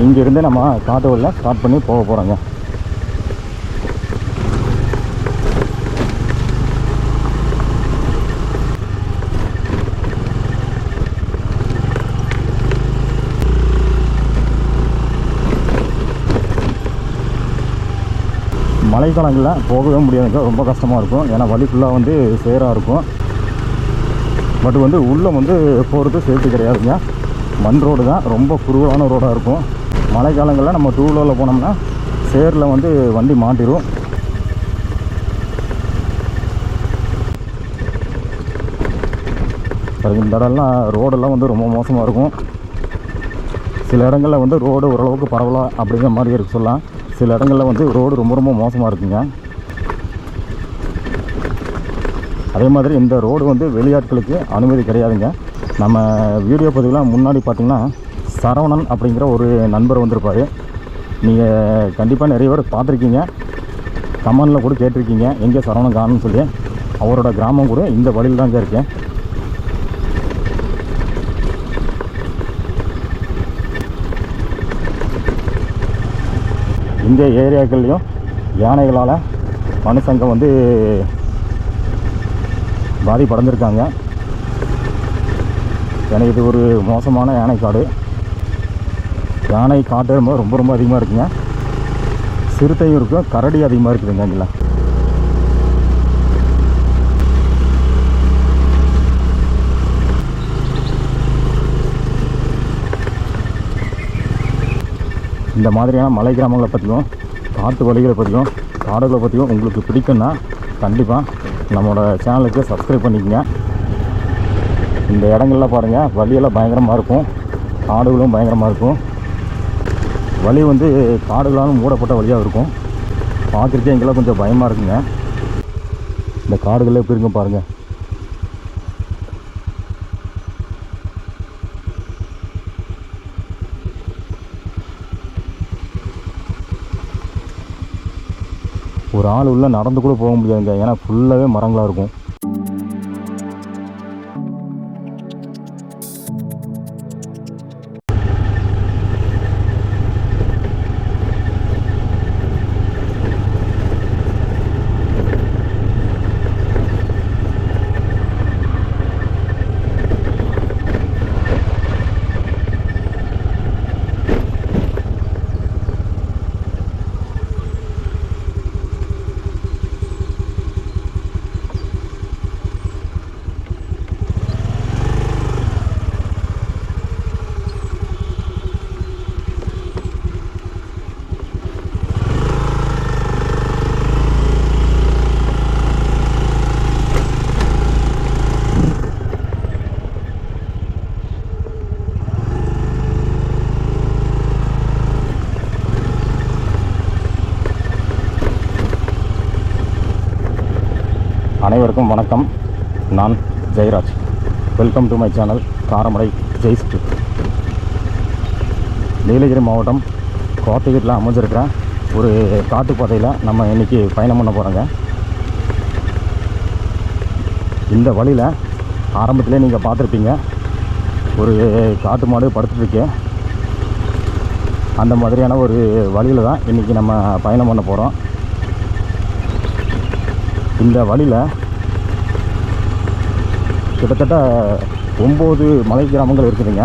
இங்கேருந்து நம்ம காட்டு வழியில் ஸ்டார்ட் பண்ணி போக போகிறோங்க. மழைக்காலங்களில் போகவே முடியாதுங்க, ரொம்ப கஷ்டமாக இருக்கும். ஏன்னா வழி ஃபுல்லாக வந்து சேராக இருக்கும். பட் வந்து உள்ளே வந்து போகிறது சேஃப்டி கிடையாதுங்க. மண் ரோடு தான், ரொம்ப குறுகலான ரோடாக இருக்கும். மழைக்காலங்களில் நம்ம 2 வீலரில் போனோம்னா சேரில் வந்து வண்டி மாட்டிடும். இந்த இடம்லாம் ரோடெல்லாம் வந்து ரொம்ப மோசமாக இருக்கும். சில இடங்களில் வந்து ரோடு ஓரளவுக்கு பரவலாம் அப்படிங்கிற மாதிரி இருக்கு சொல்லலாம். சில இடங்களில் வந்து ரோடு ரொம்ப ரொம்ப மோசமாக இருக்குங்க. அதே மாதிரி இந்த ரோடு வந்து வெளியாட்களுக்கு அனுமதி கிடையாதுங்க. நம்ம வீடியோ பதிவுலாம் முன்னாடி பார்த்திங்கன்னா சரவணன் அப்படிங்கிற ஒரு நண்பர் வந்திருப்பார். நீங்கள் கண்டிப்பாக நிறைய பேர் பார்த்துருக்கீங்க, கமெண்டில் கூட கேட்டிருக்கீங்க எங்கே சரவணன் காணுன்னு சொல்லி. அவரோட கிராமம் கூட இந்த வழியில் தாங்க இருக்கேன். இந்த ஏரியாக்கள்லையும் யானைகளால் மனுஷங்க வந்து பாதிப்படைஞ்சிருக்காங்க. ஏன்னா இது ஒரு மோசமான யானை காடு. யானை காட்டு ரொம்ப ரொம்ப அதிகமாக இருக்குங்க. சிறுத்தையும் இருக்கும், கரடி அதிகமாக இருக்குதுங்க இங்கே. இந்த மாதிரியான மலை கிராமங்களை பற்றியும் காட்டு வழிகளை பற்றியும் காடுகளை பற்றியும் உங்களுக்கு பிடிக்குன்னா கண்டிப்பாக நம்மளோட சேனலுக்கு சப்ஸ்கிரைப் பண்ணிக்கங்க. இந்த இடங்கள்லாம் பாருங்கள், வழியெல்லாம் பயங்கரமாக இருக்கும், காடுகளும் பயங்கரமாக இருக்கும். வழி வந்து காடுகளாலும் மூடப்பட்ட வழியாக இருக்கும். பார்க்குறதுக்கே எங்கெல்லாம் கொஞ்சம் பயமாக இருக்குங்க. இந்த காடுகளே எப்படி இருக்கும் பாருங்கள். ஒரு ஆள் உள்ளே நடந்து கூட போக முடியாதுங்க, ஏன்னா ஃபுல்லாகவே மரங்களாக இருக்கும். அனைவருக்கும் வணக்கம். நான் Jayaraj. Welcome to my channel Karamadai Jayst. Nilgiri மாவட்டம் கோத்தகிரியில் அமைஞ்சிருக்கிற ஒரு காட்டுப்பாதையில் நம்ம இன்றைக்கி பயணம் பண்ண போகிறோங்க. இந்த வழியில் ஆரம்பத்திலே நீங்கள் பார்த்துருப்பீங்க, ஒரு காட்டு மாடு படுத்துருக்கு. அந்த மாதிரியான ஒரு வழியில் தான் இன்றைக்கி நம்ம பயணம் பண்ண போகிறோம். இந்த வழியில் கிட்டத்தட்ட 9 மலை கிராமங்கள் இருக்குதுங்க.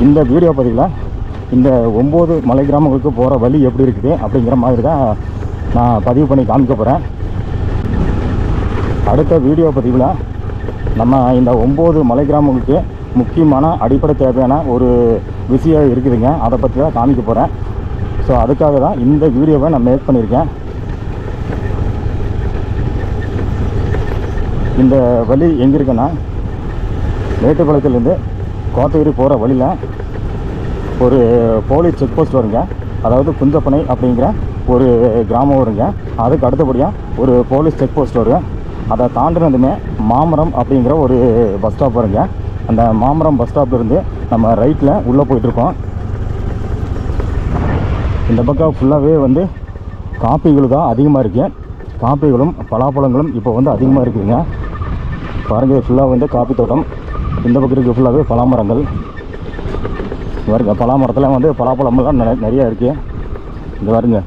இந்த வீடியோ பதிவில் இந்த 9 மலை கிராமங்களுக்கு போகிற வழி எப்படி இருக்குது அப்படிங்கிற மாதிரி தான் நான் பதிவு பண்ணி காமிக்க போகிறேன். அடுத்த வீடியோ பதிவில் நம்ம இந்த 9 மலை கிராமங்களுக்கு முக்கியமான அடிப்படை தேவையான ஒரு விஷயம் இருக்குதுங்க, அதை பற்றி தான் காமிக்க போகிறேன். ஸோ அதுக்காக தான் இந்த வீடியோவை நான் மேக் பண்ணியிருக்கேன். இந்த வழி எங்கே இருக்குன்னா, மேட்டுப்பாளையத்துலேருந்து கோத்தகிரி போகிற வழியில் ஒரு போலீஸ் செக் போஸ்ட் வருங்க. அதாவது குஞ்சப்பனை அப்படிங்கிற ஒரு கிராமம் வருங்க. அதுக்கு அடுத்தபடியாக ஒரு போலீஸ் செக் போஸ்ட் வரும். அதை தாண்டினதுமே மாமரம் அப்படிங்கிற ஒரு பஸ் ஸ்டாப் வருங்க. அந்த மாமரம் பஸ் ஸ்டாப்லேருந்து நம்ம ரைட்டில் உள்ளே போயிட்டுருக்கோம். இந்த பக்கம் ஃபுல்லாகவே வந்து காப்பிகள் தான் அதிகமாக இருக்குது. காப்பிகளும் பலாப்பழங்களும் இப்போ வந்து அதிகமாக இருக்குதுங்க. பாருங்கள், ஃபுல்லாக வந்து காப்பி தோட்டம். இந்த பக்கம் இருக்குது ஃபுல்லாகவே பலாமரங்கள். பாருங்க பலா மரத்தில் வந்து பலாப்பழமெல்லாம் நிறையா இருக்குது. இங்கே பாருங்க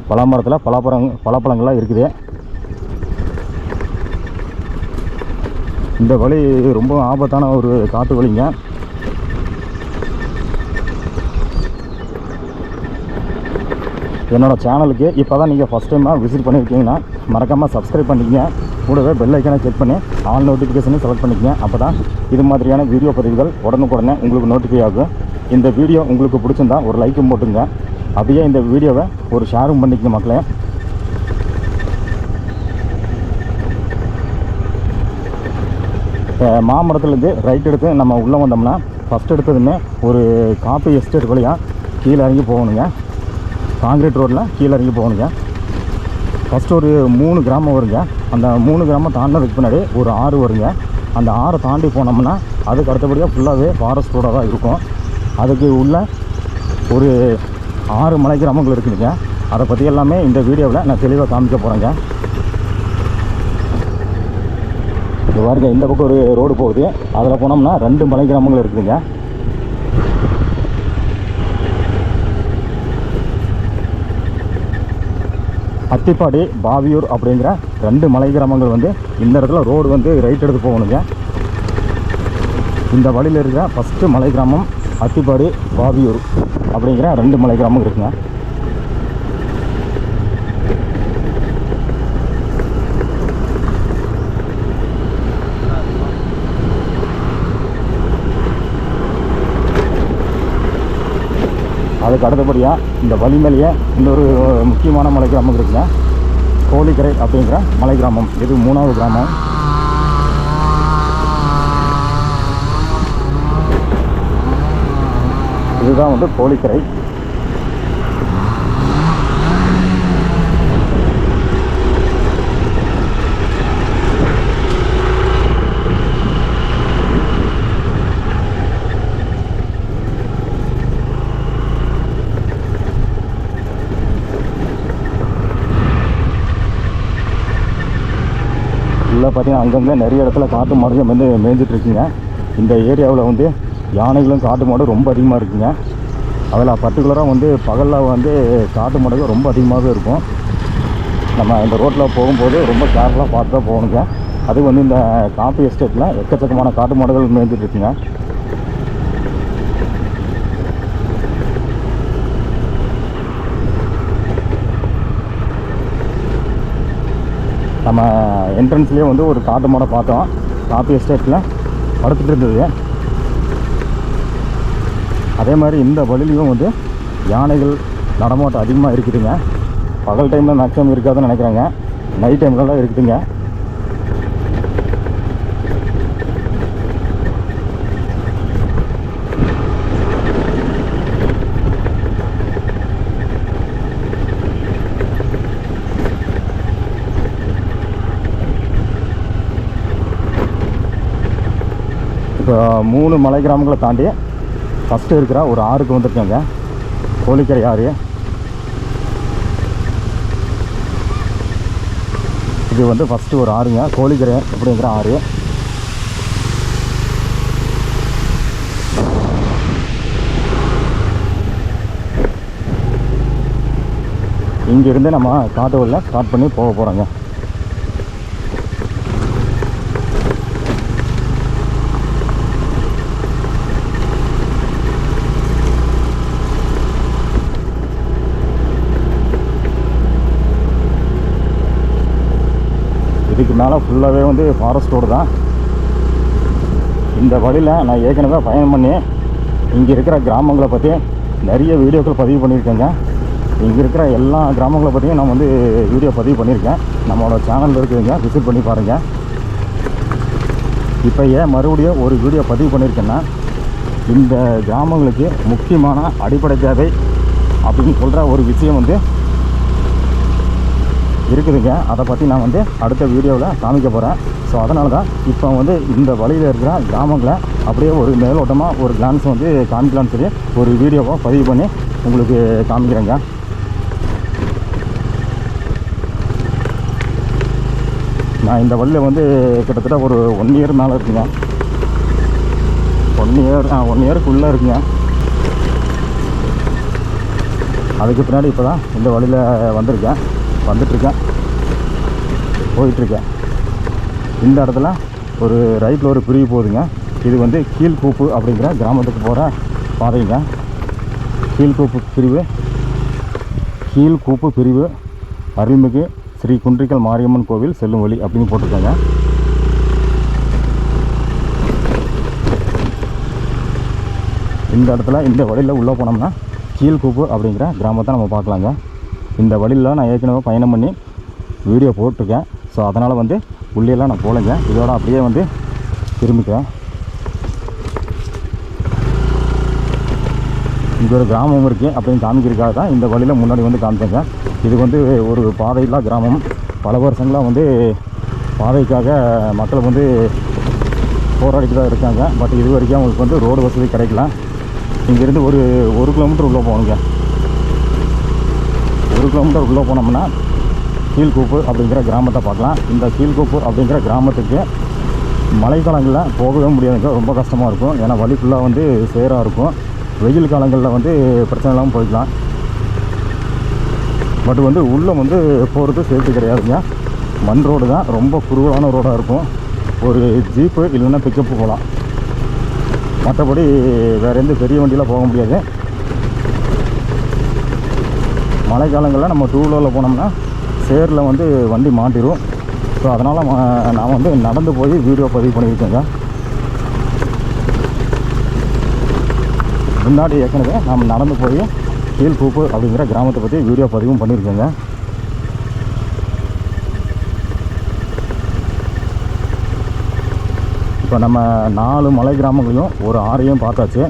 பலா மரத்தில் பலாப்பழங்கள்லாம் இருக்குது. இந்த வழி ரொம்ப ஆபத்தான ஒரு காட்டு வழிங்க. என்னோடய சேனலுக்கு இப்போ தான் நீங்கள் ஃபஸ்ட் டைமாக விசிட் பண்ணியிருக்கீங்கன்னா மறக்காமல் சப்ஸ்கிரைப் பண்ணிக்கங்க. கூடவே பெல் ஐக்கனை செக் பண்ணி ஆல் நோட்டிஃபிகேஷனை செலக்ட் பண்ணிக்கங்க. அப்போ தான் இது மாதிரியான வீடியோ பதிவுகள் உடனுக்குடனே உங்களுக்கு நோட்டிஃபை ஆகும். இந்த வீடியோ உங்களுக்கு பிடிச்சிருந்தா ஒரு லைக்கும் போட்டுங்க. அப்படியே இந்த வீடியோவை ஒரு ஷேரும் பண்ணிக்கங்க மக்களே. மாமரத்துலேருந்து ரைட் எடுத்து நம்ம உள்ளே வந்தோம்னா ஃபஸ்ட் எடுத்ததுமே ஒரு காஃபி எஸ்டேட் வழியாக கீழே இறங்கி போகணுங்க. காங்கிரீட் ரோட்டில் கீழே இறங்கி போகணுங்க. ஃபஸ்ட்டு ஒரு 3 கிராமம் வருங்க. அந்த 3 கிராமம் தாண்டினதுக்கு பின்னாடி ஒரு ஆறு வருங்க. அந்த ஆறை தாண்டி போனோம்னா அதுக்கு அடுத்தபடியாக ஃபுல்லாகவே ஃபாரஸ்ட் ரோடாக தான் இருக்கும். அதுக்கு உள்ள ஒரு 6 மலை கிராமங்கள் இருக்குதுங்க. அதை பற்றி எல்லாமே இந்த வீடியோவில் நான் தெளிவாக காமிக்க போகிறேங்க. இது பாருங்க இந்த பக்கம் ஒரு ரோடு போகுது. அதில் போனோம்னா 2 மலை கிராமங்கள் இருக்குதுங்க. அத்திப்பாடி பாவியூர் அப்படிங்கிற 2 மலை கிராமங்கள் வந்து இந்த இடத்துல ரோடு வந்து ரைட் எடுத்து போகணுங்க. இந்த வழியில் இருக்கிற ஃபஸ்ட்டு மலை கிராமம் அத்திப்பாடி பாவியூர் அப்படிங்கிற 2 மலை கிராமம் இருக்குங்க. அதுக்கு அடுத்தபடியாக இந்த வழி மேலேயே இன்னொரு முக்கியமான மலை கிராமம் இருக்குங்க. கோழிக்கரை அப்படிங்கிற மலை கிராமம். இது 3வது கிராமம். இதுதான் வந்து கோழிக்கரை. ஃபுல்லாக பார்த்தீங்கன்னா அங்கங்கே நிறைய இடத்துல காட்டு மாடுகள் வந்து மேய்ஞ்சிட்ருக்குங்க. இந்த ஏரியாவில் வந்து யானைகளும் காட்டு மாடும் ரொம்ப அதிகமாக இருக்குங்க. அதில் பர்டிகுலராக வந்து பகலில் வந்து காட்டு மாடுகள் ரொம்ப அதிகமாகவே இருக்கும். நம்ம இந்த ரோட்டில் போகும்போது ரொம்ப கேர்ஃபுல்லாக பார்த்து தான் போகணுங்க. அது வந்து இந்த காஃபி எஸ்டேட்டில் எக்கச்சக்கமான காட்டு மாடுகள் மேய்ஞ்சிட்ருக்குங்க. நம்ம என்ட்ரன்ஸ்லேயே வந்து ஒரு காட்டு மாடை பார்த்தோம். காஃபி எஸ்டேட்டில் படுத்துட்டு இருந்தது. அதே மாதிரி இந்த வழியிலையும் வந்து யானைகள் நடமாட்டம் அதிகமாக இருக்குதுங்க. பகல் டைமில் மேக்ஸிமம் இருக்காதுன்னு நினைக்கிறாங்க. நைட் டைம்லலாம் இருக்குதுங்க. இப்போ 3 மலை கிராமங்களை தாண்டி ஃபஸ்ட்டு இருக்கிற ஒரு ஆறுக்கு வந்துருக்கோங்க. கோழிக்கரை ஆறு. இது வந்து ஃபஸ்ட்டு ஒரு ஆறுங்க, கோழிக்கரை அப்படிங்கிற ஆறு. இங்கேருந்து நம்ம காட்டு வழியில் ஸ்டார்ட் பண்ணி போக போகிறோங்க. இதுக்கு மேலே ஃபுல்லாகவே வந்து ஃபாரஸ்ட் ரோடு தான். இந்த வழியில் நான் ஏற்கனவே பயணம் பண்ணி இங்கே இருக்கிற கிராமங்களை பற்றி நிறைய வீடியோக்கள் பதிவு பண்ணியிருக்கேங்க. இங்கே இருக்கிற எல்லா கிராமங்களை பற்றியும் நான் வந்து வீடியோ பதிவு பண்ணியிருக்கேன். நம்மளோட சேனலில் இருக்குதுங்க, விசிட் பண்ணி பாருங்கள். இப்போ ஏன் மறுபடியும் ஒரு வீடியோ பதிவு பண்ணியிருக்கேன்னா, இந்த கிராமங்களுக்கு முக்கியமான அடிப்படை தேவை அப்படின்னு சொல்கிற ஒரு விஷயம் வந்து இருக்குதுங்க. அதை பற்றி நான் வந்து அடுத்த வீடியோவில் காமிக்க போகிறேன். ஸோ அதனால தான் இப்போ வந்து இந்த வழியில் இருக்கிற கிராமங்களை அப்படியே ஒரு மேலோட்டமாக ஒரு கிளான்ஸ் வந்து காமிக்கலான்னு சொல்லி ஒரு வீடியோவை பதிவு பண்ணி உங்களுக்கு காமிக்கிறேங்க. நான் இந்த வழியில் வந்து கிட்டத்தட்ட ஒரு 1 இயர் மேலே இருக்குங்க. 1 இயருக்குள்ளே இருக்குங்க. அதுக்கு பின்னாடி இப்போ தான் இந்த வழியில் வந்துட்டுருக்கேன் போயிட்டுருக்கேன். இந்த இடத்துல ஒரு ரைட்டில் ஒரு பிரிவு போகுதுங்க. இது வந்து கீழ்கூப்பு அப்படிங்கிற கிராமத்துக்கு போகிற பாதைங்க. கீழ்கூப்பு பிரிவு அருள்மிகு ஸ்ரீ குன்றிக்கல் மாரியம்மன் கோவில் செல்லும் வழி அப்படின்னு போட்டிருக்காங்க. இந்த இடத்துல இந்த வழியில் உள்ளே போனோம்னா கீழ்கூப்பு அப்படிங்கிற கிராமத்தை நம்ம பார்க்கலாங்க. இந்த வழியில் நான் ஏற்கனவே பயணம் பண்ணி வீடியோ போட்டிருக்கேன். ஸோ அதனால் வந்து உள்ளேலாம் நான் போகலைங்க. இதோட அப்படியே வந்து திரும்பிக்கிறேன். இங்கே ஒரு கிராமம் இருக்குது அப்படின்னு காமிக்கிறதுக்காக தான் இந்த வழியில் முன்னாடி வந்து காமிச்சேங்க. இது வந்து ஒரு பாதையில்லா கிராமம். பல வருஷங்களாக வந்து பாதைக்காக மக்கள் வந்து போராடிட்டு தான் இருக்காங்க. பட் இது வரைக்கும் அவங்களுக்கு வந்து ரோடு வசதி கிடைக்கல. இங்கேருந்து ஒரு கிலோமீட்டர் உள்ளே போகணுங்க. 1 கிலோமீட்டர் உள்ளே போனோம்னா கீழ்கூப்பு அப்படிங்கிற கிராமத்தை பார்க்கலாம். இந்த கீழ்கூப்பு அப்படிங்கிற கிராமத்துக்கு மழைக்காலங்களில் போகவே முடியாதுங்க. ரொம்ப கஷ்டமாக இருக்கும். ஏன்னா வழி ஃபுல்லாக வந்து சேராக இருக்கும். வெயில் காலங்களில் வந்து பிரச்சனை இல்லாமல் போய்க்கலாம். பட் வந்து உள்ளே வந்து போகிறது சேஃப்டி கிடையாதுங்க. மண் ரோடு தான், ரொம்ப குறுகலான ரோடாக இருக்கும். ஒரு ஜீப்பு இல்லைன்னா பிக்கப்பு போகலாம். மற்றபடி வேறு எந்த பெரிய வண்டியில் போக முடியாது. மழை காலங்களில் நம்ம 2 வீலரில் போனோம்னா சேரில் வந்து வண்டி மாட்டிடும். ஸோ அதனால் நான் வந்து நடந்து போய் வீடியோ பதிவு பண்ணியிருக்கேங்க. முன்னாடி ஏற்கனவே நம்ம நடந்து போய் கீழ்கூப்பு அப்படிங்கிற கிராமத்தை பற்றி வீடியோ பதிவும் பண்ணியிருக்கேங்க. இப்போ நம்ம 4 மலை கிராமங்களையும் ஒரு ஆறையும் பார்த்தாச்சு.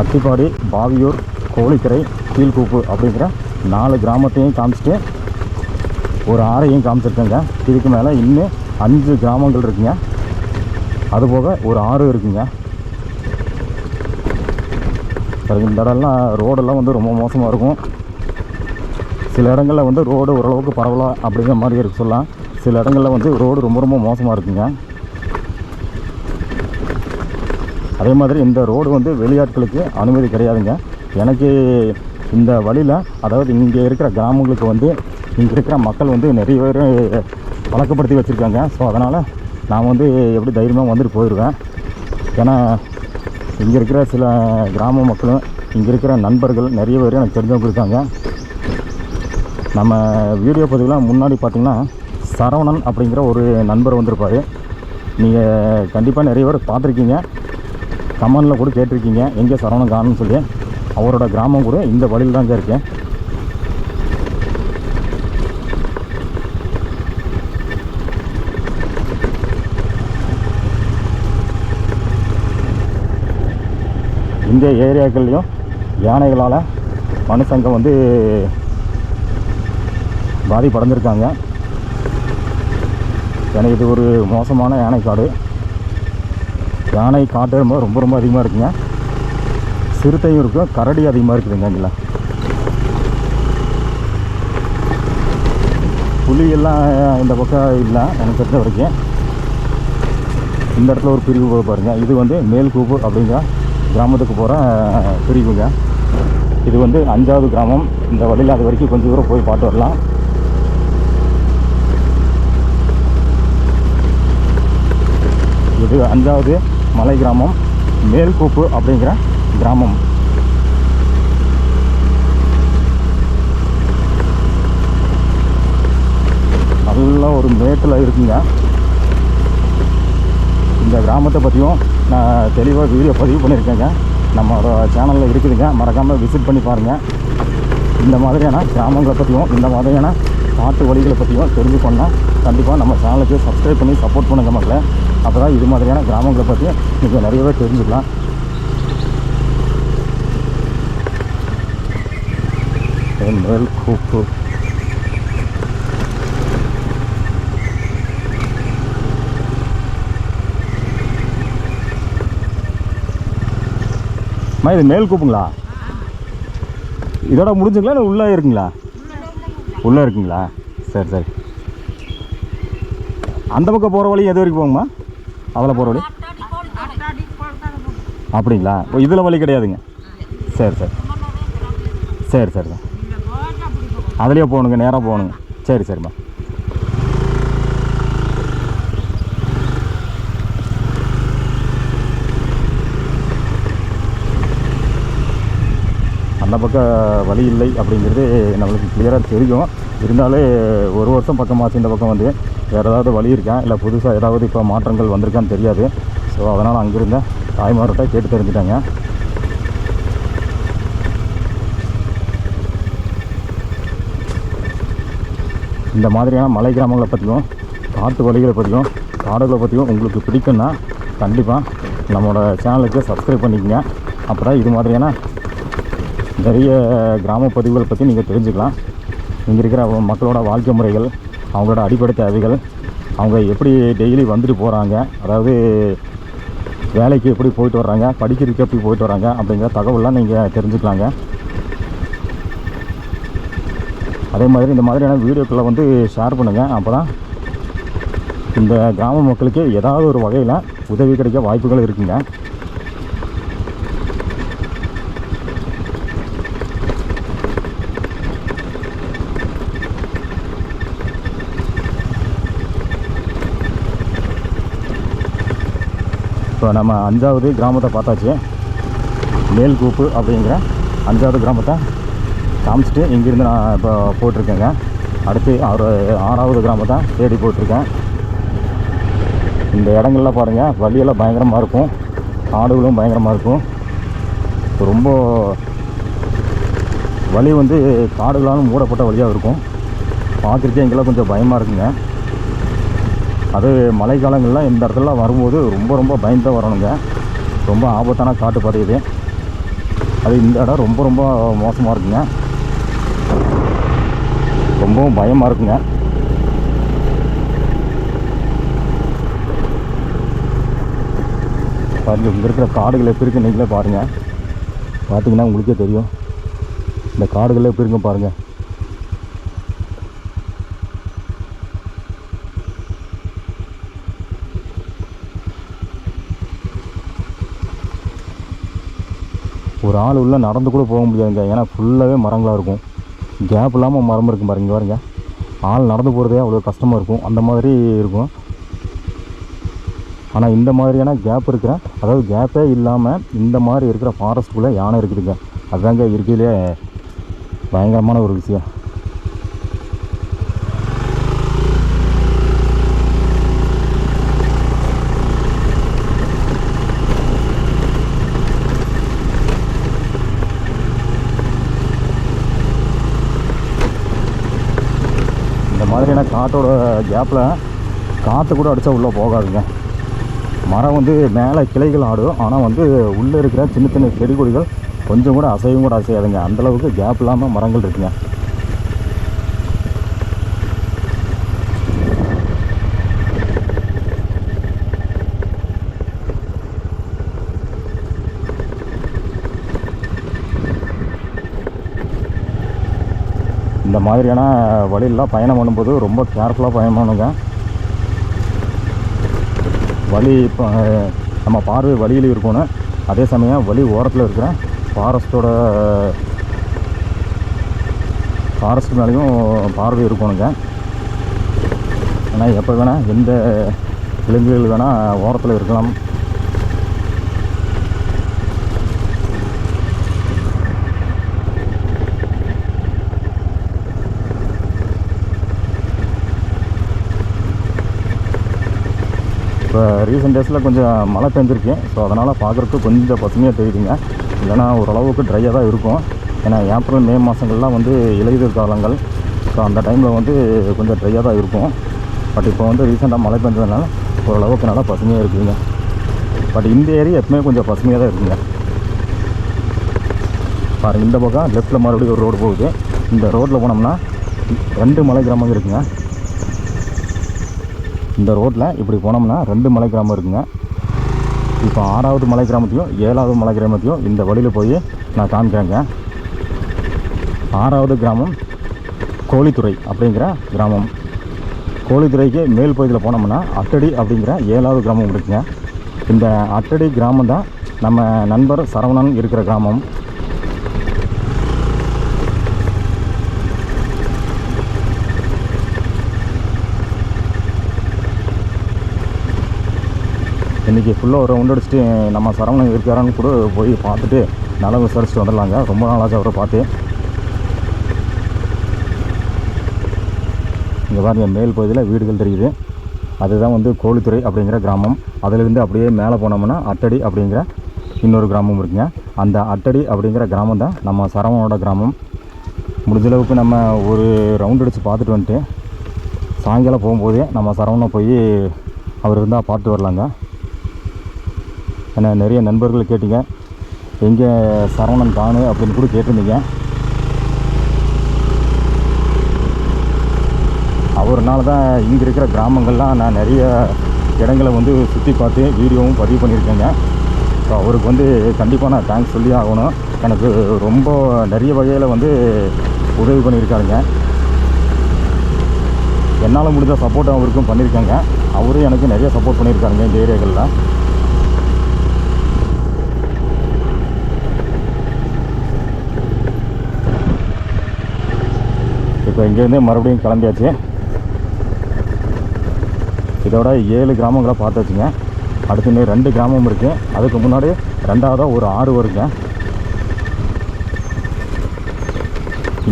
அத்திப்பாடி, பாவியூர், கோழிக்கரை, கீழ்கூப்பு அப்படிங்கிற 4 கிராமத்தையும் காமிச்சிட்டு ஒரு ஆறையும் காமிச்சிருக்கேங்க. இதுக்கு மேலே இன்னும் 5 கிராமங்கள் இருக்குங்க. அதுபோக ஒரு ஆறு இருக்குங்க. இந்த இடம்லாம் ரோடெல்லாம் வந்து ரொம்ப மோசமாக இருக்கும். சில இடங்களில் வந்து ரோடு ஓரளவுக்கு பரவலாம் அப்படிங்கிற மாதிரி இருக்கு சொல்லலாம். சில இடங்களில் வந்து ரோடு ரொம்ப ரொம்ப மோசமாக இருக்குங்க. அதே மாதிரி இந்த ரோடு வந்து வெளியாட்களுக்கு அனுமதி கிடையாதுங்க. எனக்கு இந்த வழியில், அதாவது இங்கே இருக்கிற கிராமங்களுக்கு வந்து இங்கே இருக்கிற மக்கள் வந்து நிறைய பேர் பழக்கப்படுத்தி வச்சுருக்காங்க. ஸோ அதனால் நான் வந்து எப்படி தைரியமாக வந்துட்டு போயிடுவேன். ஏன்னா இங்கே இருக்கிற சில கிராம மக்களும் இங்கே இருக்கிற நண்பர்கள் நிறைய பேர் எனக்கு தெரிஞ்சவங்க இருக்காங்க. நம்ம வீடியோ பதிவுலாம் முன்னாடி பார்த்திங்கன்னா சரவணன் அப்படிங்கிற ஒரு நண்பர் வந்திருப்பார். நீங்கள் கண்டிப்பாக நிறைய பேர் பார்த்துருக்கீங்க. கமெண்டில் கூட கேட்டிருக்கீங்க எங்கே சரவணன் காணுன்னு சொல்லி. அவரோட கிராமம் கூட இந்த வழியில் தாங்க இருக்கேன். இந்த ஏரியாக்கள்லேயும் யானைகளால் மனுஷங்க வந்து பாதிப்படைஞ்சிருக்காங்க. ஏன்னா இது ஒரு மோசமான யானை காடு. யானை காட்டு ரொம்ப ரொம்ப அதிகமாக இருக்குங்க. சிறுத்தையும் இருக்கும், கரடி அதிகமாக இருக்குதுங்க. இங்கே புலியெல்லாம் இந்த பக்கம் இல்லை எனக்கு தெரிஞ்ச வரைக்கும். இந்த இடத்துல ஒரு பிரிவு போய் பாருங்கள். இது வந்து மேல்கூப்பு அப்படிங்கிற கிராமத்துக்கு போகிற பிரிவுங்க. இது வந்து 5வது கிராமம். இந்த வழியில் அது வரைக்கும் கொஞ்சம் தூரம் போய் பார்த்து வரலாம். இது 5வது மலை கிராமம், மேல்கூப்பு அப்படிங்கிற கிராமம். நல்ல ஒரு மேட்டில் இருக்குங்க. இந்த கிராமத்தை பற்றியும் நான் தெளிவாக வீடியோ பதிவு பண்ணியிருக்கேங்க. நம்மளோட சேனலில் இருக்குதுங்க, மறக்காமல் விசிட் பண்ணி பாருங்கள். இந்த மாதிரியான கிராமங்களை பற்றியும் இந்த மாதிரியான காட்டு வழிகளை பற்றியும் தெரிஞ்சுக்கணுன்னா கண்டிப்பாக நம்ம சேனலுக்கு சப்ஸ்கிரைப் பண்ணி சப்போர்ட் பண்ணுங்கள் மக்களே. அப்போ தான் இது மாதிரியான கிராமங்களை பற்றி நீங்கள் நிறையவே தெரிஞ்சுக்கலாம். மேல்கூப்பு இது மேல்கூப்புங்களா? இதோட முடிஞ்சுங்களா இல்லை உள்ளே இருக்குங்களா? உள்ளே இருக்குங்களா? சரி சரி. அந்த பக்கம் போகிற வழி எது வரைக்கும் போகுங்கம்மா? அதில் போகிற வழி அப்படிங்களா? இதில் வழி கிடையாதுங்க. சரி சரி சரி சரிங்க. அதுலேயே போகணுங்க, நேராக போகணுங்க. சரி சரிம்மா. அந்த பக்கம் வழி இல்லை அப்படிங்கிறது நம்மளுக்கு கிளியராக தெரியும். இருந்தாலும் ஒரு வருஷம் பக்கமாச்சு இந்த பக்கம் வந்து. வேறு ஏதாவது வழி இருக்கா இல்லை புதுசாக ஏதாவது இப்போ மாற்றங்கள் வந்திருக்கான்னு தெரியாது. ஸோ அதனால் அங்கிருந்த தாய்மார்கிட்ட கேட்டு தெரிஞ்சுட்டாங்க. இந்த மாதிரியான மலை கிராமங்களை பற்றியும் காட்டு வழிகளை பற்றியும் காடுகளை பற்றியும் உங்களுக்கு பிடிக்குன்னா கண்டிப்பாக நம்மளோட சேனலுக்கு சப்ஸ்கிரைப் பண்ணிக்கங்க. அப்போ தான் இது மாதிரியான நிறைய கிராம பதிவுகள் பற்றி நீங்கள் தெரிஞ்சுக்கலாம். இங்கே இருக்கிற மக்களோட வாழ்க்கை முறைகள், அவங்களோட அடிப்படை தேவைகள், அவங்க எப்படி டெய்லி வந்துட்டு போகிறாங்க, அதாவது வேலைக்கு எப்படி போயிட்டு வர்றாங்க, படிக்கிறதுக்கு எப்படி போயிட்டு வராங்க அப்படிங்கிற தகவலாம் நீங்கள் தெரிஞ்சுக்கலாங்க. அதே மாதிரி இந்த மாதிரியான வீடியோக்களை வந்து ஷேர் பண்ணுங்கள். அப்போ தான் இந்த கிராம மக்களுக்கு ஏதாவது ஒரு வகையில் உதவி கிடைக்க வாய்ப்புகள் இருக்குங்க. இப்போ நம்ம 5வது கிராமத்தை பார்த்தாச்சு. மேல்கூப்பு அப்படிங்கிற 5வது கிராமத்தை காமிச்சிட்டு இங்கேருந்து நான் இப்போ போட்டிருக்கேங்க. அடுத்து 6வது கிராமத்தை தேடி போட்டிருக்கேன். இந்த இடங்கள்லாம் பாருங்கள், வழியெல்லாம் பயங்கரமாக இருக்கும், காடுகளும் பயங்கரமாக இருக்கும். ரொம்ப வழி வந்து காடுகளாலும் மூடப்பட்ட வழியாக இருக்கும். பார்க்குறதுக்கே இங்கெல்லாம் கொஞ்சம் பயமாக இருக்குங்க. அது மழை காலங்களில் இந்த இடத்துல வரும்போது ரொம்ப பயந்து வரணுங்க. ரொம்ப ஆபத்தான காட்டு பாதை இது. அது இந்த இடம் ரொம்ப மோசமாக இருக்குங்க, ரொம்பவும் பயமாக இருக்குங்க. பாருங்கள், இங்கே இருக்கிற காடுகள் எப்படி இருக்கு நீங்களே பாருங்கள். பார்த்தீங்கன்னா உங்களுக்கே தெரியும் இந்த காடுகள் எப்படி இருக்குங்க பாருங்கள். ஒரு ஆள் உள்ளே நடந்து கூட போக முடியாதுங்க, ஏன்னா ஃபுல்லாகவே மரங்களாக இருக்கும். கேப் இல்லாமல் மரம் இருக்கும் பாருங்க. பாருங்க, ஆள் நடந்து போகிறதே அவ்வளோ கஷ்டமாக இருக்கும், அந்த மாதிரி இருக்கும். ஆனால் இந்த மாதிரியான கேப் இருக்கிற, அதாவது கேப்பே இல்லாமல் இந்த மாதிரி இருக்கிற ஃபாரஸ்ட்டுக்குள்ளே யானை இருக்குதுங்க. அதுதாங்க இருக்கையிலே பயங்கரமான ஒரு விஷயம். மாதிரியான காட்டோட கேப்பில் காற்று கூட அடித்தா உள்ளே போகாதுங்க. மரம் வந்து மேலே கிளைகள் ஆடும், ஆனால் வந்து உள்ளே இருக்கிற சின்ன செடி கொடிகள் கொஞ்சம் கூட அசையும் கூட அசையாதுங்க. அந்தளவுக்கு கேப் இல்லாமல் மரங்கள் இருக்குங்க. இந்த மாதிரியான வழியெல்லாம் பயணம் பண்ணும்போது ரொம்ப கேர்ஃபுல்லாக பயணம் பண்ணுங்க. வழி இப்போ நம்ம பார்வை வழியில் இருக்கணும், அதே சமயம் வழி ஓரத்தில் இருக்கிற ஃபாரஸ்ட் மேலேயும் பார்வை இருக்கணுங்க. ஏன்னா எப்போ வேணால் எந்த விலங்குகள் வேணால் ஓரத்தில் இருக்கலாம். இப்போ ரீசெண்ட் டேஸில் கொஞ்சம் மழை பெஞ்சிருக்கு, ஸோ அதனால் பார்க்குறதுக்கு கொஞ்சம் பசுமையாக தெரியுதுங்க. இல்லைனா ஓரளவுக்கு ட்ரையாக தான் இருக்கும். ஏன்னா ஏப்ரல் மே மாதங்கள்லாம் வந்து இலையுதிர் காலங்கள், ஸோ அந்த டைமில் வந்து கொஞ்சம் ட்ரையாக தான் இருக்கும். பட் இப்போ வந்து ரீசெண்டாக மழை பெஞ்சதுனால ஓரளவுக்கு நல்லா பசுமையாக இருக்குதுங்க. பட் இந்த ஏரியா எப்பவுமே கொஞ்சம் பசுமையாக தான் இருக்குங்க. பாருங்கள், இந்த பக்கம் லெஃப்ட்டில் மறுபடியும் ஒரு ரோடு போகுது. இந்த ரோட்டில் போனோம்னா 2 மலை கிராமங்கள் இருக்குங்க. இந்த ரோட்டில் இப்படி போனோம்னா 2 மலை கிராமம் இருக்குங்க. இப்போ 6வது மலை கிராமத்தையும் 7வது மலை கிராமத்தையும் இந்த வழியில் போய் நான் காமிக்கிறேங்க. 6வது கிராமம் கோழித்துறை அப்படிங்கிற கிராமம். கோழித்துறைக்கு மேல் பகுதியில் போனோம்னா அட்டடி அப்படிங்கிற 7வது கிராமம் இருக்குங்க. இந்த அட்டடி கிராமம் தான் நம்ம நண்பர் சரவணன் இருக்கிற கிராமம். இன்றைக்கி ஃபுல்லாக ஒரு ரவுண்ட் அடிச்சுட்டு நம்ம சரவணன் இருக்காரான்னு கூட போய் பார்த்துட்டு நல்லா விசாரிச்சுட்டு வந்துடலாங்க. ரொம்ப நாளாச்சு அவரை பார்த்து. இங்கே பாருங்கள், மேல் பகுதியில் வீடுகள் தெரியுது. அதுதான் வந்து கோழித்துறை அப்படிங்கிற கிராமம். அதிலிருந்து அப்படியே மேலே போனோம்னா அட்டடி அப்படிங்கிற இன்னொரு கிராமம் இருக்குங்க. அந்த அட்டடி அப்படிங்கிற கிராமம் தான் நம்ம சரவணனோட கிராமம். முடிஞ்சளவுக்கு நம்ம ஒரு ரவுண்ட் அடித்து பார்த்துட்டு வந்துட்டு சாயங்காலம் போகும்போதே நம்ம சரவணனை போய் அவர் இருந்தால் பார்த்து வரலாங்க. ஏன்னா நிறைய நண்பர்கள் கேட்டீங்க, எங்கே சரவணன் காணு அப்படின்னு கூட கேட்டிருந்தீங்க. அவர்னால தான் இங்கே இருக்கிற கிராமங்கள்லாம் நான் நிறைய இடங்களை வந்து சுற்றி பார்த்து வீடியோவும் பதிவு பண்ணியிருக்கேங்க. ஸோ அவருக்கு வந்து கண்டிப்பாக நான் தேங்க்ஸ் சொல்லி ஆகணும். எனக்கு ரொம்ப நிறைய வகையில் வந்து உதவி பண்ணியிருக்காருங்க. என்னால் முடிஞ்ச சப்போர்ட் அவருக்கும் பண்ணியிருக்காங்க. அவரும் எனக்கு நிறைய சப்போர்ட் பண்ணியிருக்காருங்க இந்த ஏரியாக்களில். இப்போ இங்கேருந்து மறுபடியும் கிளம்பியாச்சு. இதோட 7 கிராமங்களை பார்த்தாச்சுங்க. அடுத்து இன்னும் 2 கிராமம் இருக்குது. அதுக்கு முன்னாடி 2வதாக ஒரு ஆறு வருங்க.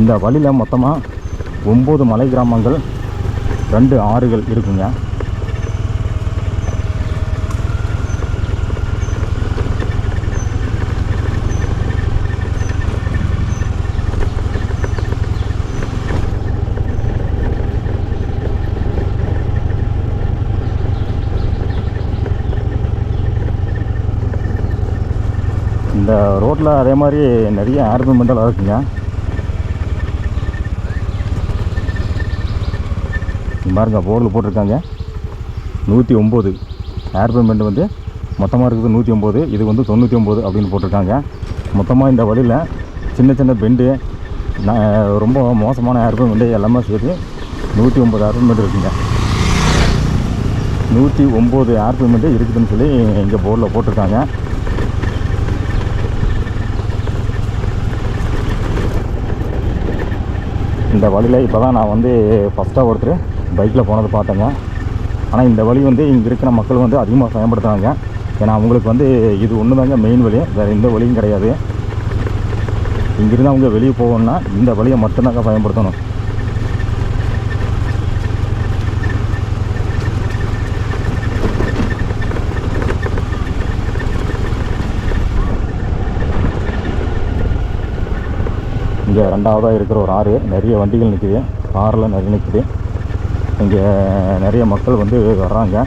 இந்த வழியில் மொத்தமாக 9 மலை கிராமங்கள், 2 ஆறுகள் இருக்குங்க. இந்த ரோட்டில் அதே மாதிரி நிறைய ஏர் பேமெண்டெல்லாம் இருக்குங்க. பாருங்க, போர்டில் போட்டிருக்காங்க 109. ஏர் பேமெண்ட் வந்து மொத்தமாக இருக்குது 109, இது வந்து 99 அப்படின்னு போட்டிருக்காங்க. மொத்தமாக இந்த வழியில் சின்ன சின்ன பெண்டு, ரொம்ப மோசமான ஏர் பேமெண்ட் எல்லாமே சேர்த்து 109 ஏர் பேமெண்ட் இருக்குங்க. 109 ஏர் பேமெண்ட்டு இருக்குதுன்னு சொல்லி இங்கே போர்டில் போட்டிருக்காங்க. இந்த வழியில் இப்போ தான் நான் வந்து ஃபஸ்ட்டாக ஒருத்தர் பைக்கில் போனது பார்த்தேங்க. ஆனால் இந்த வழி வந்து இங்கே இருக்கிற மக்கள் வந்து அதிகமாக பயன்படுத்துகிறாங்க. ஏன்னா அவங்களுக்கு வந்து இது ஒன்று தாங்க மெயின் வழி, வேறு எந்த வழியும் கிடையாது. இங்கிருந்து அவங்க வெளியே போகணுன்னா இந்த வழியை மட்டும்தாங்க பயன்படுத்தணும். இங்கே 2வதாக இருக்கிற ஒரு ஆறு, நிறைய வண்டிகள் நிற்குது, காரில் நிறைய நிற்குது. இங்கே நிறைய மக்கள் வந்து வர்றாங்க.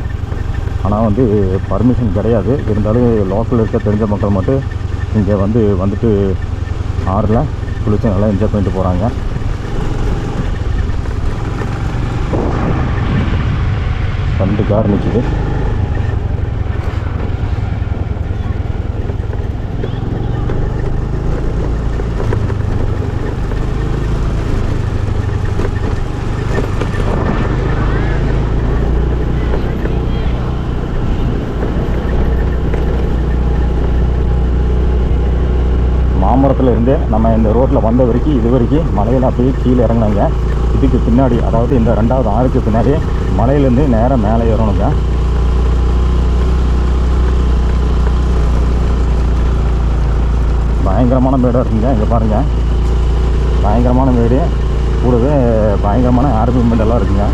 ஆனால் வந்து பர்மிஷன் கிடையாது. இருந்தாலும் லோக்கலில் இருக்க தெரிஞ்ச மக்கள் மட்டும் இங்கே வந்துட்டு ஆறில் குளிச்சு நல்லா என்ஜாய் பண்ணிட்டு போகிறாங்க. ரெண்டு கார் நிற்குது. மாமரத்தில் இருந்து நம்ம இந்த ரோட்டில் வந்த வரைக்கும் இது வரைக்கும் மலையில் அப்படியே கீழே இறங்கினாங்க. இதுக்கு பின்னாடி, அதாவது இந்த 2வது ஆறுக்கு பின்னாடி மலையிலேருந்து நேராக மேலே ஏறணுங்க. பயங்கரமான மேடாக இருக்குங்க. இங்கே பாருங்கள், பயங்கரமான மேடு, கூடவே பயங்கரமான ஏர் மூவ்மெண்ட் எல்லாம் இருக்குங்க.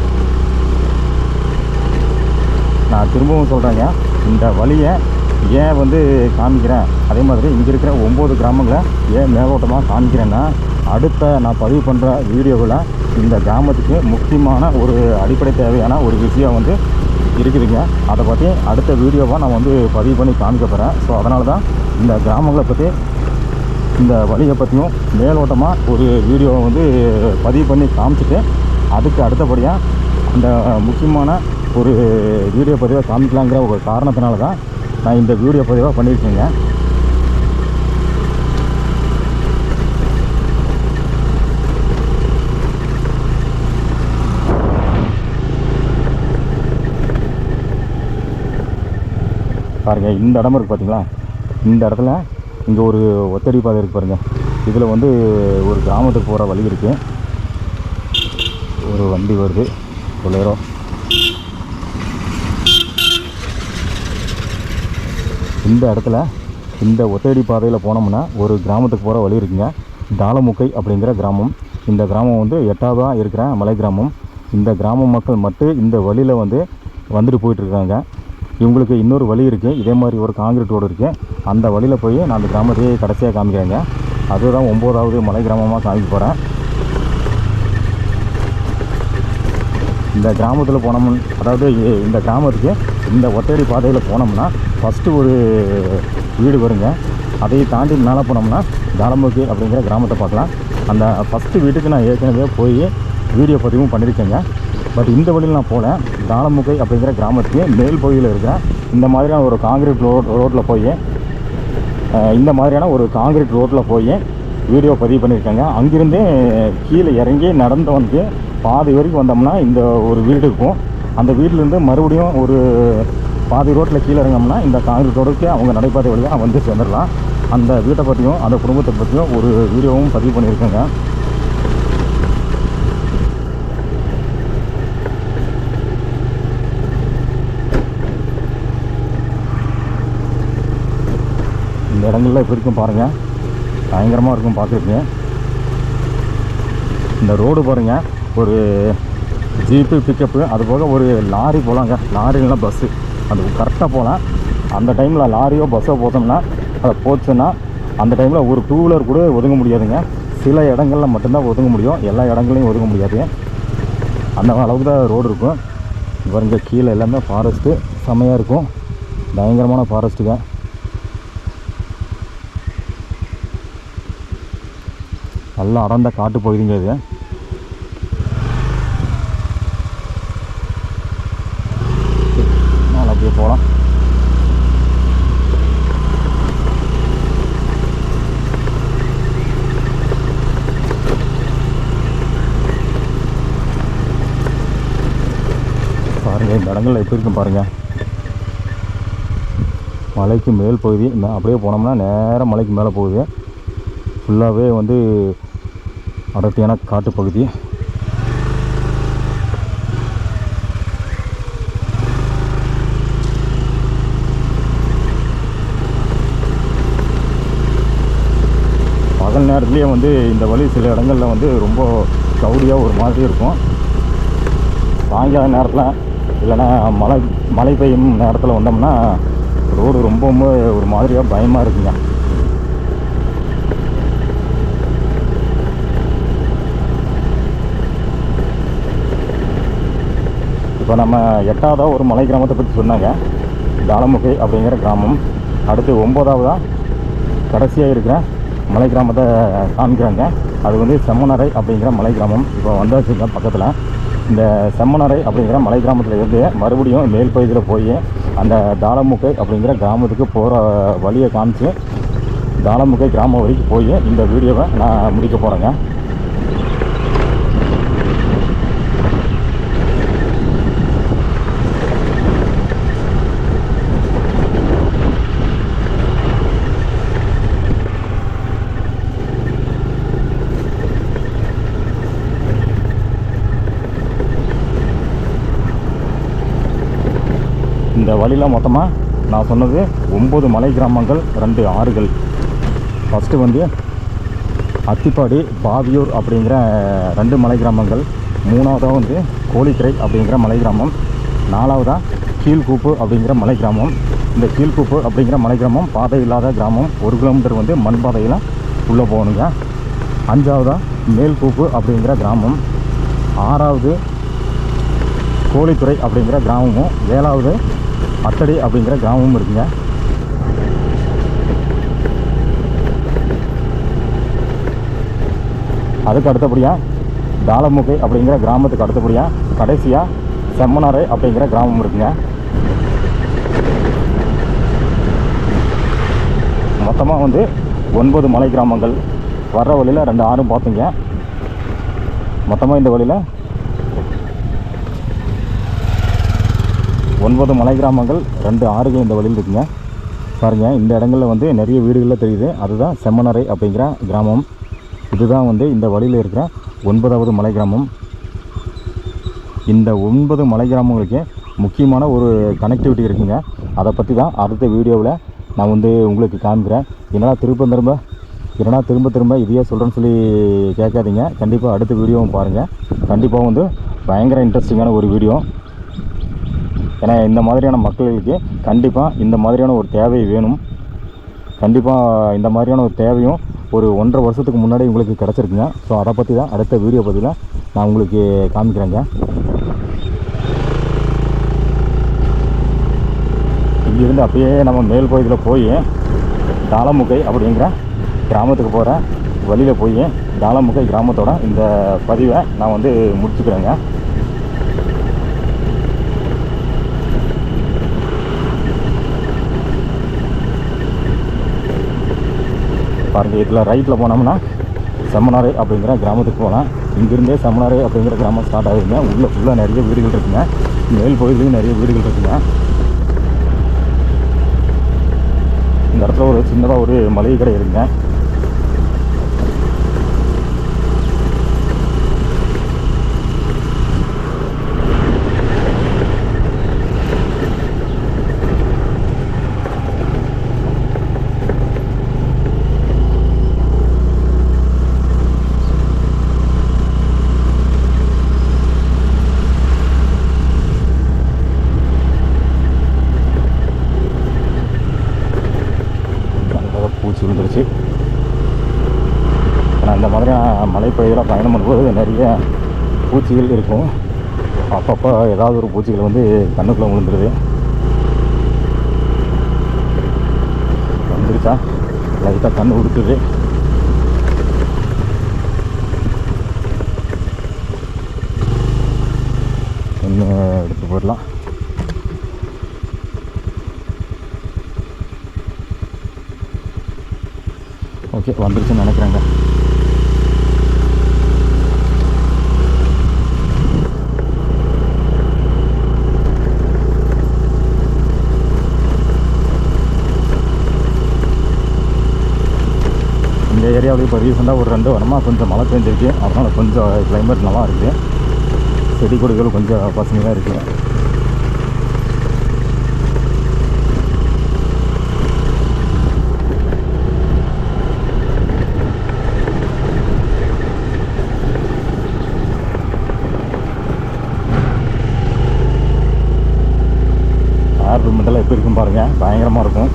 நான் திரும்பவும் சொல்கிறேங்க, இந்த வழியை ஏன் வந்து காமிக்கிறேன், அதே மாதிரி இங்கே இருக்கிற 9 கிராமங்களை ஏன் மேலோட்டமாக காமிக்கிறேன்னா, அடுத்த நான் பதிவு பண்ணுற வீடியோவில் இந்த கிராமத்துக்கு முக்கியமான ஒரு அடிப்படை தேவையான ஒரு விஷயம் வந்து இருக்குதுங்க. அதை பற்றி அடுத்த வீடியோவாக நான் வந்து பதிவு பண்ணி காமிக்க போகிறேன். ஸோ அதனால தான் இந்த கிராமங்களை பற்றி, இந்த வழியை பற்றியும் மேலோட்டமாக ஒரு வீடியோவை வந்து பதிவு பண்ணி காமிச்சிட்டு, அதுக்கு அடுத்தபடியாக அந்த முக்கியமான ஒரு வீடியோ பதிவை காமிக்கலாங்கிற ஒரு காரணத்தினால தான் நான் இந்த வீடியோ பதிவாக பண்ணியிருக்கேங்க. பாருங்கள், இந்த இடம் இருக்குது பார்த்தீங்களா, இந்த இடத்துல இங்கே ஒரு ஒத்தடி பாதை இருக்குது பாருங்கள். இதில் வந்து ஒரு கிராமத்துக்கு போகிற வழி இருக்குது. ஒரு வண்டி வருது, bolero. இந்த இடத்துல இந்த ஒத்தடி பாதையில் போனோம்னா ஒரு கிராமத்துக்கு போகிற வழி இருக்குங்க. தாளமுக்கை அப்படிங்கிற கிராமம். இந்த கிராமம் வந்து 8ஆவதாக இருக்கிற மலை கிராமம். இந்த கிராம மக்கள் மட்டும் இந்த வழியில் வந்துட்டு போயிட்டுருக்காங்க. இவங்களுக்கு இன்னொரு வழி இருக்குது, இதே மாதிரி ஒரு காங்கிரீட் ரோடு இருக்குது. அந்த வழியில் போய் நான் அந்த கிராமத்தையே கடைசியாக காமிக்கிறேங்க. அதுதான் 9ஆவது மலை கிராமமாக காமிக்க போகிறேன். இந்த கிராமத்தில் போனோம்னு, அதாவது இந்த கிராமத்துக்கு இந்த ஒத்தடி பாதையில் போனோம்னா ஃபஸ்ட்டு ஒரு வீடு வருங்க. அதை தாண்டி மேலே போனோம்னா தாளமுக்கை அப்படிங்கிற கிராமத்தை பார்க்கலாம். அந்த ஃபஸ்ட்டு வீட்டுக்கு நான் ஏற்கனவே போய் வீடியோ பதிவும் பண்ணியிருக்கேங்க. பட் இந்த வழியில் நான் போகல. தாளமுக்கை அப்படிங்கிற கிராமத்துக்கு மேல் பகுதியில் இருக்கிற இந்த மாதிரியான ஒரு காங்கிரீட் ரோட்டில் போய் இந்த மாதிரியான ஒரு காங்கிரீட் ரோட்டில் போய் வீடியோ பதிவு பண்ணியிருக்கேங்க. அங்கேருந்தே கீழே இறங்கி நடந்து வந்து பாதி வரைக்கும் வந்தோம்னா இந்த ஒரு வீடு இருக்கும். அந்த வீட்டிலேருந்து மறுபடியும் ஒரு பாதி ரோட்டில் கீழே இறங்கினோம்னா இந்த காங்கிரீட் ரோடுக்கு அவங்க நடைபாதை வழியாக வந்து சேர்ந்துடலாம். அந்த வீட்டை பற்றியும் அந்த குடும்பத்தை பற்றியும் ஒரு வீடியோவும் பதிவு பண்ணியிருக்கேங்க. இந்த இடங்கள்லாம் இப்போ இருக்கும் பாருங்கள், பயங்கரமாக இருக்கும் பார்த்துருக்கீங்க. இந்த ரோடு பாருங்கள், ஒரு ஜீப்பு பிக்கப்பு அது போக ஒரு லாரி போகலாங்க. லாரினா பஸ்ஸு அது கரெக்டாக போகலாம். அந்த டைமில் லாரியோ பஸ்ஸோ போட்டோம்னா அதை போச்சுன்னா அந்த டைமில் ஒரு 2 வீலர் கூட ஒதுங்க முடியாதுங்க. சில இடங்களில் மட்டும்தான் ஒதுங்க முடியும், எல்லா இடங்களையும் ஒதுங்க முடியாது. அந்த அளவுக்கு தான் ரோடு இருக்கும். இவருங்க கீழே எல்லாமே ஃபாரஸ்ட்டு செம்மையாக இருக்கும், பயங்கரமான ஃபாரஸ்ட்டுங்க. நல்லா அடர்ந்த காட்டு பகுதிங்க இது. மேலே அப்படியே போகலாம். பாருங்கள் இந்த இடங்கள்ல எப்படி இருக்கும் பாருங்கள். மலைக்கு மேல் பகுதி அப்படியே போனோம்னா நேராக மலைக்கு மேலே போகுது. ஃபுல்லாகவே அடர்த்தியான காட்டு பகுதி. பகல் நேரத்துலேயே இந்த வழி சில இடங்களில் ரொம்ப க்ளவுடியாக ஒரு மாதிரி இருக்கும். சாயங்கால நேரத்தில் இல்லைன்னா மழை பெய்யும் நேரத்தில் வந்தோம்னா ரோடு ரொம்ப ஒரு மாதிரியாக பயமாக இருக்குங்க. இப்போ நம்ம 8ஆவதாக ஒரு மலை கிராமத்தை பற்றி சொன்னாங்க, தாளமுக்கை அப்படிங்கிற கிராமம். அடுத்து 9ஆவதாக கடைசியாக இருக்கிற மலை கிராமத்தை காமிக்கிறாங்க. அது செம்மனரை அப்படிங்கிற மலை கிராமம். இப்போ வந்தாச்சுங்க பக்கத்தில். இந்த செம்மனரை அப்படிங்கிற மலை கிராமத்தில் இருந்து மறுபடியும் மேல் பகுதியில் போய் அந்த தாளமுக்கை அப்படிங்கிற கிராமத்துக்கு போகிற வழியை காமிச்சு தாளமுக்கை கிராமம் வரைக்கும் போய் இந்த வீடியோவை நான் முடிக்க போகிறேங்க. இந்த வழியில் மொத்தமாக நான் சொன்னது 9 மலை கிராமங்கள், 2 ஆறுகள். ஃபஸ்ட்டு அத்திப்பாடி, பாவியூர் அப்படிங்கிற 2 மலை கிராமங்கள். 3ஆவதாக கோழித்துறை அப்படிங்கிற மலை கிராமம். 4ஆவதாக கீழ்கூப்பு அப்படிங்கிற மலை கிராமம். இந்த கீழ்கூப்பு அப்படிங்கிற மலை கிராமம் பாதை இல்லாத கிராமம். 1 கிலோமீட்டர் மண் பாதையில் உள்ளே போகணுங்க. 5ஆவதாக மேல்கூப்பு அப்படிங்கிற கிராமம். 6ஆவது கோழித்துறை அப்படிங்கிற கிராமமும். 7ஆவது அத்தடி அப்படிங்கிற கிராமமும் இருக்குங்க. அதுக்கு அடுத்தபடியாக தாளமுக்கை அப்படிங்கிற கிராமத்துக்கு அடுத்தபடியாக கடைசியாக செம்மனரை அப்படிங்கிற கிராமம் இருக்குங்க. மொத்தமாக 9 மலை கிராமங்கள். வர்ற வழியில் 2 ஆறும் பார்த்துங்க. மொத்தமாக இந்த வழியில் 9 மலை கிராமங்கள், 2 ஆறுகள் இந்த வழியில் இருக்குங்க. பாருங்கள், இந்த இடங்களில் நிறைய வீடுகளில் தெரியுது. அதுதான் செம்மனரை அப்படிங்கிற கிராமம். இதுதான் இந்த வழியில் இருக்கிற 9ஆவது மலை கிராமம். இந்த 9 மலை கிராமங்களுக்கு முக்கியமான ஒரு கனெக்டிவிட்டி இருக்குங்க. அதை பற்றி தான் அடுத்த வீடியோவில் நான் வந்து உங்களுக்கு காமிக்கிறேன். என்னடா திரும்ப திரும்ப இதையே சொல்கிறேன்னு சொல்லி கேட்காதீங்க. கண்டிப்பாக அடுத்த வீடியோவும் பாருங்கள். கண்டிப்பாக வந்து பயங்கர இன்ட்ரெஸ்டிங்கான ஒரு வீடியோ. ஏன்னா இந்த மாதிரியான மக்களுக்கு கண்டிப்பாக இந்த மாதிரியான ஒரு தேவை வேணும். கண்டிப்பாக இந்த மாதிரியான ஒரு தேவையும் ஒரு 1.5 வருஷத்துக்கு முன்னாடி உங்களுக்கு கிடச்சிருக்குங்க. ஸோ அதை பற்றி தான் அடுத்த வீடியோ பற்றியில் நான் உங்களுக்கு காமிக்கிறேங்க. இங்கேருந்து அப்படியே நம்ம மேல் பகுதியில் போய் தாளமுகை அப்படிங்கிற கிராமத்துக்கு போகிற வழியில் போய் தாளமுகை கிராமத்தோட இந்த பதிவை நான் வந்து முடிச்சுக்கிறேங்க. பாருங்கள், இதில் ரைட்டில் போனோம்னா செம்மனாரை அப்படிங்கிற கிராமத்துக்கு போகலாம். இங்கேருந்தே செம்மனாரை அப்படிங்கிற கிராமம் ஸ்டார்ட் ஆகுதுங்க. உள்ளே ஃபுல்லாக நிறைய வீடுகள் இருக்குங்க. மேல் பகுதியிலையும் நிறைய வீடுகள் இருக்குங்க. இந்த இடத்துல ஒரு சின்னதாக ஒரு மளிகை கடை இருக்குங்க. பூச்சி விழுந்துருச்சு. ஆனால் இந்த மாதிரி மலைப்பகுதியில் பயணம் பண்ணும்போது நிறைய பூச்சிகள் இருக்கும். அப்பப்போ ஏதாவது ஒரு பூச்சிகள் வந்து கண்ணுக்குள்ளே விழுந்துருது. வந்துருச்சா லைட்டாக கண் உடுத்துது. இன்னும் எடுத்து போயிடலாம். ஓகே, வந்துருச்சுன்னு நினைக்கிறேங்க. இந்த ஏரியாவில் இப்போ ரீசெண்டாக ஒரு 2 வாரமாக கொஞ்சம் மழை பெஞ்சிருக்கு. அதனால் கொஞ்சம் கிளைமேட் நல்லா இருக்குது. செடி கொடிகள் கொஞ்சம் பசுமையாக இருக்குது. ஏர் மூமெண்ட்டெல்லாம் எப்படி இருக்கும் பாருங்கள், பயங்கரமாக இருக்கும்.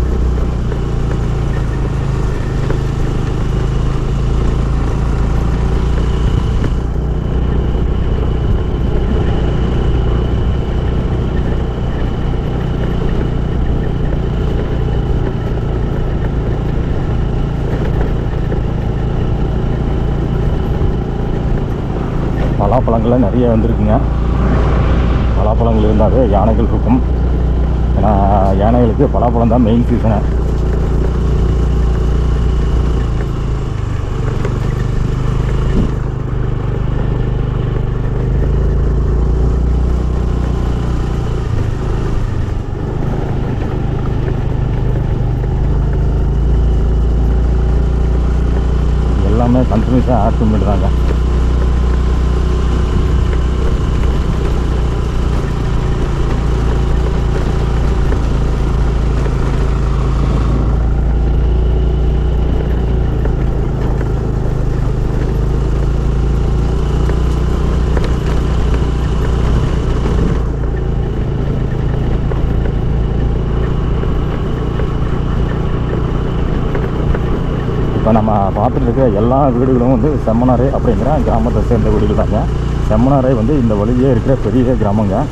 பலாப்பழங்கள்லாம் நிறைய வந்துருக்குங்க. பலாப்பழங்கள் இருந்தாவே யானைகள் இருக்கும். ஏன்னா யானைகளுக்கு பலாப்பழம் தான் மெயின் சீசனு. எல்லாமே கண்டினியூஸாக ஆட் பண்ணிடுறாங்க. இப்போ நம்ம பார்த்துட்டு இருக்க எல்லா வீடுகளும் வந்து செம்மனாரை அப்படிங்கிற கிராமத்தை சேர்ந்த வீடுகள் தாங்க. செம்மனாரை வந்து இந்த வழியே இருக்கிற பெரிய கிராமங்க.